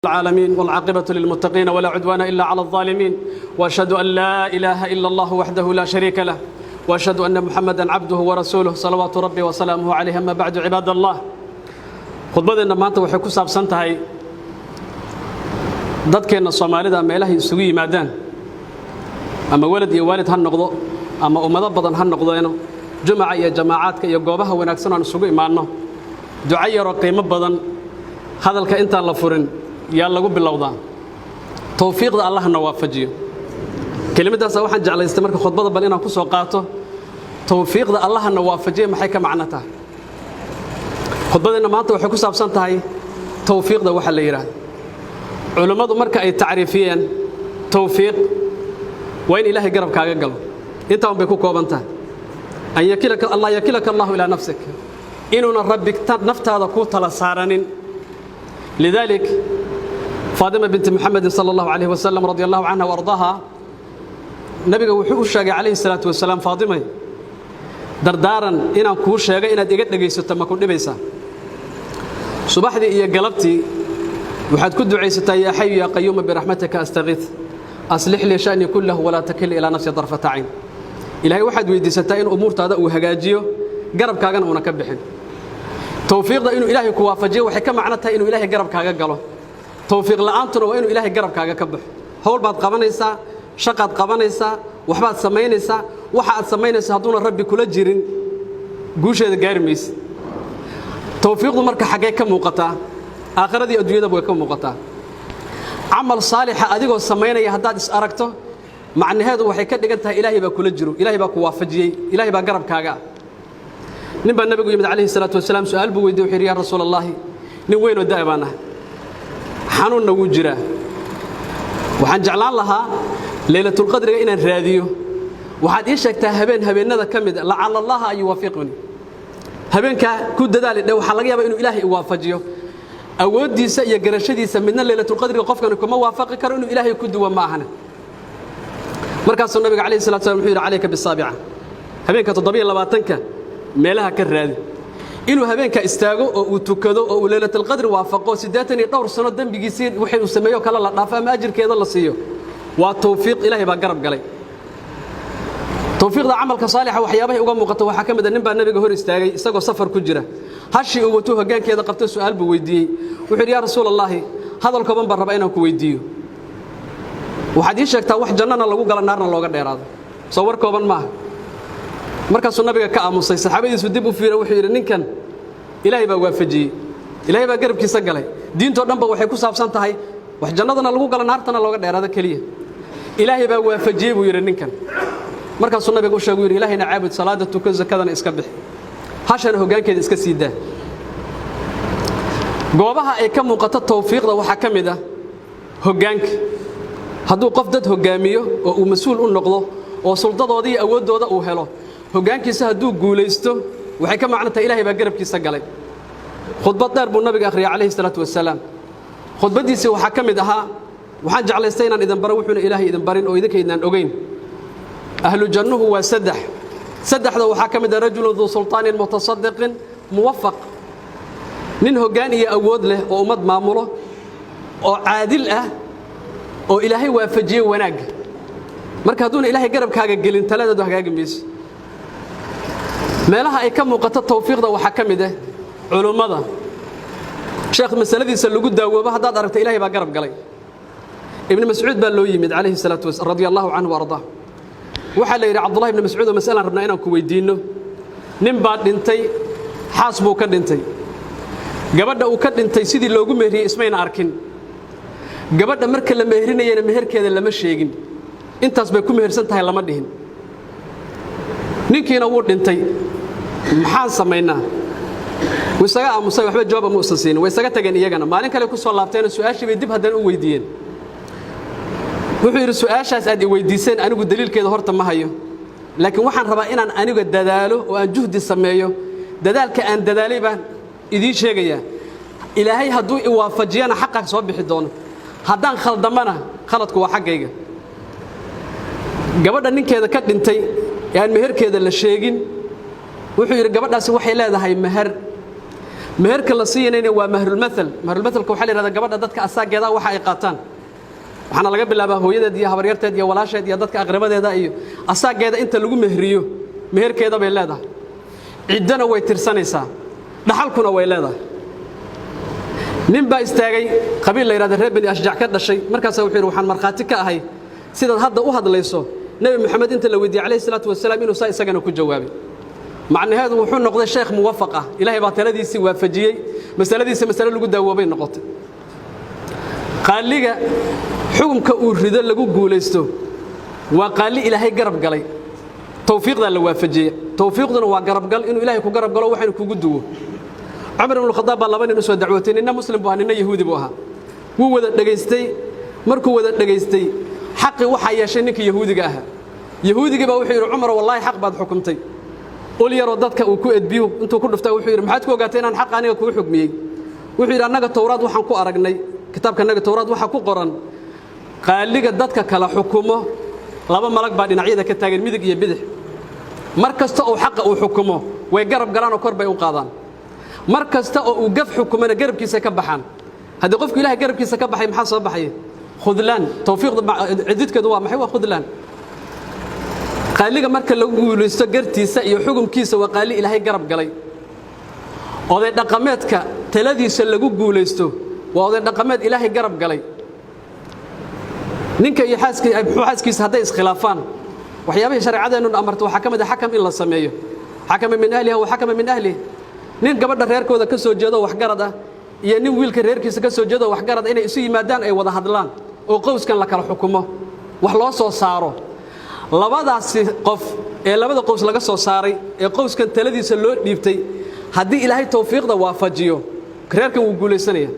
العالمين والعاقبة للمتقين ولا عدوان إلا على الظالمين وأشهد أن لا إله إلا الله وحده لا شريك له وأشهد أن محمدا عبده ورسوله صلوات ربي وسلامه عليه. أما بعد عباد الله khudbadeena maanta waxay ku saabsan tahay dadkeena Soomaalida meelaha isugu yimaadaan ama walad iyo waalid ha noqdo ama ummado badan ha noqdeeno jumca iyo jamaacadka iyo goobaha wanaagsan aan isugu imaano duco yar oo qiimo badan hadalka inta la furin yaa lagu bilowdaa tawfiiqda Allahna waafajiyo kelimadaas waxaan jeclaystay marka khudbada bal inaan ku soo qaato tawfiiqda Allahna waafajiyo maxay ka macno tahay khudbadeena maanta waxay ku saabsan tahay tawfiiqda waxa la yiraahdo culimadu marka ay taariifiyeen tawfiiq waa in Ilaahay garabkaaga galo inta bay ku kooban tahay an yakilaka Allah ila nafsik inuna rabbik naftaada ku tala saaranin lidalik فاطمة بنت محمد صلى الله عليه وسلم رضي الله عنها وارضاها نبي وحو شاغي عليه الصلاه والسلام فاطمة دردارن إن كو شاغي إن إيغا دغيسато ma ku dhibaysa subaxdii iyo galabtii waxaad ku duceysatay ya hayy ya qayyum bi rahmatika astaghith aslih li sha'ni kullahu wa la takil ila nafsi darfata ayn ilaahay waxaad weydiisatay in umurtaada uu hagaajiyo garabkaagana una ka bixin tawfiiqda inuu ilaahay ku waafajiyo waxay ka macno tahay inuu ilaahay garabkaaga galo tawfiiq la'aantuna waa inuu ilaahay garabkaaga ka baxo hawl baad qabanaysaa shaqaad qabanaysaa waxbaad samaynaysaa waxa aad samaynaysaa haduuna rabbi kula jirin guusheeda gaarmaysa tawfiiqdu marka xagee ka muuqataa aakhirada adduunyada way ka muuqataa amal saalix adigoo samaynaya hadaad is aragto macnaheedu waxay ka dhigan tahay ilaahay baa kula jiro ilaahay baa ku waafajiyay ilaahay baa garabkaaga ninba nabigu yimid calayhi salaatu wasalaam su'aal buu weydiiyay wuxuu yaa rasuulullaahi nin weyn oo daa'ibana xanuun nagu jira waxaan jeclaan lahaa laylatul qadriga inaan raadiyo waxaad ii sheegtaa habeenada kamid la Allah ay waafiqni habeenka ku dadaal dhow waxa laga yaabaa inuu ilaahay waafajiyo awoodiisa iyo garashadiisa midna laylatul qadriga qofkan kuma waafaqi karo inuu ilaahay ku duwa maahana markaas nabiga kaleey salaatu salaam wuxuu yiri alayka bisaabi'a habeenka 7 meelaha ka raadi inuu habeenka istaago oo uu tukado oo uu laylatul qadri waafaqo 82 sano dambigiisa wixii uu sameeyo kala la dhaafo ama ajirkeeda la siiyo waa tawfiiq ilaahay baa garab galay tawfiiqda amalka saalixa waxyaabaha uga muuqato waxa kamid ah nin baa nabiga hor istaagay isagoo safar ku jira hashi uu wato hoggaankeeda qabtay su'aal buu weydiiyay wuxuu yaa rasuulullaahi hadalka baan rabaa inaan ku weydiiyo waxaad ii sheegtaa wax jannana lagu gala naarna looga dheeraado soo war kooban ma markaas nabiga ka aamusay saxaabadiisu dib u fiiray wuxuu yiri ninkan ilaahay baa waafajiyay ilaahay baa garabkiisa galay diinto dhanba waxay ku saabsan tahay wax jannadana lagu gala naartana looga dheeraado kaliya ilaahay baa waafajiyay buu yiri ninkan markaas nabiga uu sheegay yiri ilaahayna caabud salaada tuko zakadana iska bix hashana hoggaankeeda iska siidaa goobaha ay ka muuqato tawfiiqda waxa kamid ah hoggaanka haduu qof dad hoggaamiyo oo uu mas'uul u noqdo oo suldadoodii iyo awoodooda uu helo hoggaankiisa haduu guuleysto waxay ka macno tahay ilaahay baa garabkiisa galay khudbad dheer buu nabiga akhriyay calayhi salaatu wasalaam khudbadiisa waxa kamid ahaa waxaan jeclaystay inaan idin baro wuxuuna ilaahay idin barin oo idinka idin ogeyn ahlu jannuhu waa saddexda waxa kamid ah rajulun dhu sultaanin mutasaddiqin muwaffaq nin hoggaan iyo awood leh oo ummad maamulo oo caadil ah oo ilaahay waafajiyay wanaag marka haduuna ilaahay garabkaaga gelin taladeedu hagaagmayso meelaha ay ka muuqato tawfiiqda waxa kamid ah culimada sheekh masaladiisa lagu daawoobo hadaad aragto ilaahay baa garab galay ibn mas'uud baa loo yimid calayhi salaatu wasalaam radiyallahu anhu warda waxa la yiri abdullah ibn mas'uud oo mas'alan rabnaa inaan ku weydiino nin baa dhintay xaas buu ka dhintay gabadha uu ka dhintay sidii loogu meheriyay ismayna arkin gabadha marka la meherinayo meherkeeda lama sheegin intaas bay ku mehersan tahay lama dhihin ninkiina wuu dhintay maxaan sameeynaa wisaga aamusay waxba jawaab ma uusan siin way isaga tageen iyagana maalin kale ku soo laabteen su'aashii bay dib hadan u weydiiyeen wuxuu yiri su'aashaas aad i weydiiseen anigu daliilkeeda horta ma hayo laakiin waxaan rabaa inaan aniga dadaalo oo aan juhdi sameeyo dadaalka aan dadaalay baan idin sheegaya ilaahay haduu i waafajiyana xaqqa soo bixi doono haddaan khaldamana khaladku waa xaqayga gabadha ninkeeda ka dhintay yaan meherkeeda la sheegin wuxuu yiri gabadhaasi waxay leedahay meher meherka la siinayna waa mahrul mathal mahrulmathalka waxa la yiraahdaa gabadha dadka asaageeda waxa ay qaataan waxaana laga bilaabaa hooyadeed iyo habaryarteed iyo walaasheed iyo dadka aqrabadeeda iyo asaageeda inta lagu mehriyo meherkeeda bay leedahay ciidana way tirsanaysaa dhaxalkuna way leedahay nin baa istaagay qabiil la yiraahdo reer bani ashjac ka dhashay markaas wuxuu yiri waxaan marxaati ka ahay sidaad hadda u hadlayso nabi maxamed inta la weydiiyay calayhi salaatu wasalaam inuu saa isagana ku jawaabay macnaheedu wuxuu noqday sheekh muwaffaq ah ilaahay baa taladiisii waafajiyay masaladiisa mas'alo lagu daawobay noqotay qaaliga xukunka uu rido lagu guuleysto waa qaali ilaahay garab galay tawfiiqda la waafajiyay tawfiiqduna waa garab gal inuu ilaahay ku garab galo waxaan kugu duwo Umar ibn al-Khattab baa laba nin soo dacwatay inna muslim buu ahaa yahuudi buu ahaa wuu wada dhageystay markuu wada dhageystay xaqi waxa yeeshay ninka yahuudiga ahaa yahuudiga baa wuxuu yiri Umar wallahi xaq baad xukumtay ul yaro dadka uu ku edbiyo intuu ku dhuftay wuxuu yiri maxaad ku ogaatay inaan xaq aniga ku xukmiyay wuxuu yiri annaga tawraad waxaan ku aragnay kitaabka annaga tawraad waxa ku qoran qaaliga dadka kala xukumo laba malag baa dhinacyada ka taagan midig iyo bidix markasta oo xaq uu xukumo way garab galaan oo kor bay u qaadaan markasta oo uu gaf xukumana garabkiisa ka baxaan hadii qofku ilaahay garabkiisa ka baxay maxaa soo baxay khudlaan tawfiiqda cididkeedu waa maxay waa khudlaan qaaliga marka lagu guuleysto gartiisa iyo xukumkiisa waa qaali ilaahay garab galay oday dhaqameedka taladiisa lagu guuleysto waa oday dhaqameed ilaahay garab galay ninka iyo xaaskiisa haday iskhilaafaan waxyaabaha shariicadeenu amarto waxa kamid ah xakam in la sameeyo xakam min ahliha wa xakam min ahlihi nin gabadha reerkooda ka soo jeedo wax garad ah iyo nin wiilka reerkiisa ka soo jeedo wax garad inay isu yimaadaan ay wada hadlaan oo qowskan la kala xukumo wax loo soo saaro labadaas qof ee labada qows laga soo saaray ee qowskan taladiisa loo dhiibtay hadii ilaahay tawfiiqda waafajiyo reerkan uu guuleysanaya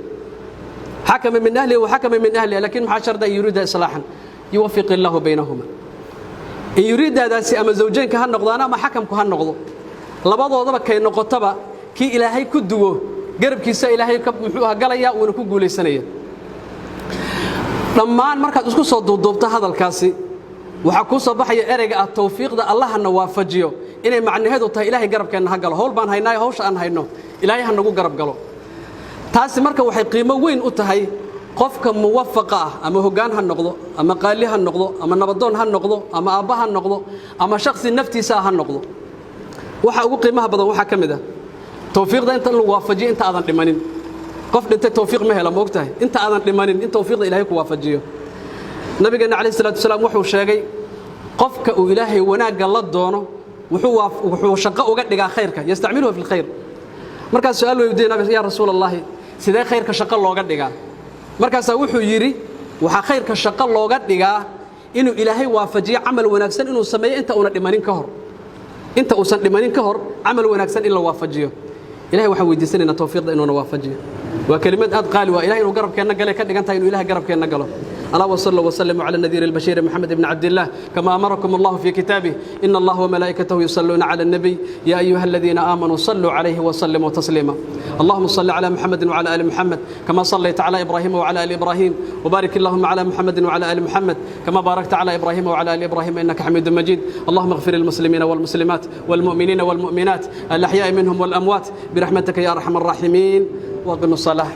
حكم من أهله وحكم من أهله لكن مع شرط أن يريد إصلاحا يوفق الله بينهما إن يريد هذا أما زوجين كهن نقضانا ما حكم كهن نقضو لبعضه ضبك كي نقطبه كي إلهي كدوه قرب كيسا إلهي كمحوها قليا ونكو قولي سنية لما مركز اسكو صدو دوبتا هذا الكاسي وحكو صباحي أرجع التوفيق ده الله أنه وافجيه إنه معنى هذا طه إلهي قرب كأنه هقله هول بان هيناي هوش أن هينو إلهي هنقو قرب قاله taasi marka waxay qiimo weyn u tahay qofka muwaffaqa ah ama hogaan ha noqdo ama qaali ha noqdo ama nabadoon ha noqdo ama aabba ha noqdo ama shakhsi naftiisa ha noqdo waxa ugu qiimaha badan waxa kamid ah tawfiiqda inta lagu waafajiyo inta aadan dhimanin qof dhintay tawfiiq ma helo moogtahay inta aadan dhimanin in tawfiiqda ilaahay ku waafajiyo nabigeena kaleey salaatu wasalaam wuxuu sheegay qofka uu ilaahay wanaaga la doono wuxuu shaqo uga dhigaa khayrka yastacmiluhu fil khayr marka su'aal weydiin nabi ya rasuulallah sidee khayrka shaqo looga dhigaa markaas wuxuu yiri waxa khayrka shaqo looga dhigaa inuu ilaahay waafajiyo amal wanaagsan inuu sameeyo inta uu dhimanin ka hor inta uu san dhimanin ka hor amal wanaagsan in la waafajiyo ilaahay waxa weydiisanayna tawfiiqda inuu waafajiyo waa kalimad aad qaali waa ilaahay inuu garabkeena galay ka dhigantahay inuu ilaahay garabkeena galo الله وصلى وسلم على النذير البشير محمد بن عبد الله كما أمركم الله في كتابه إن الله وملائكته يصلون على النبي يا أيها الذين آمنوا صلوا عليه وسلموا تسليما اللهم صل على محمد وعلى آل محمد كما صليت على إبراهيم وعلى آل إبراهيم وبارك اللهم على محمد وعلى آل محمد كما باركت على إبراهيم وعلى آل إبراهيم إنك حميد مجيد اللهم اغفر للمسلمين والمسلمات والمؤمنين والمؤمنات الأحياء منهم والأموات برحمتك يا أرحم الراحمين وقم الصلاة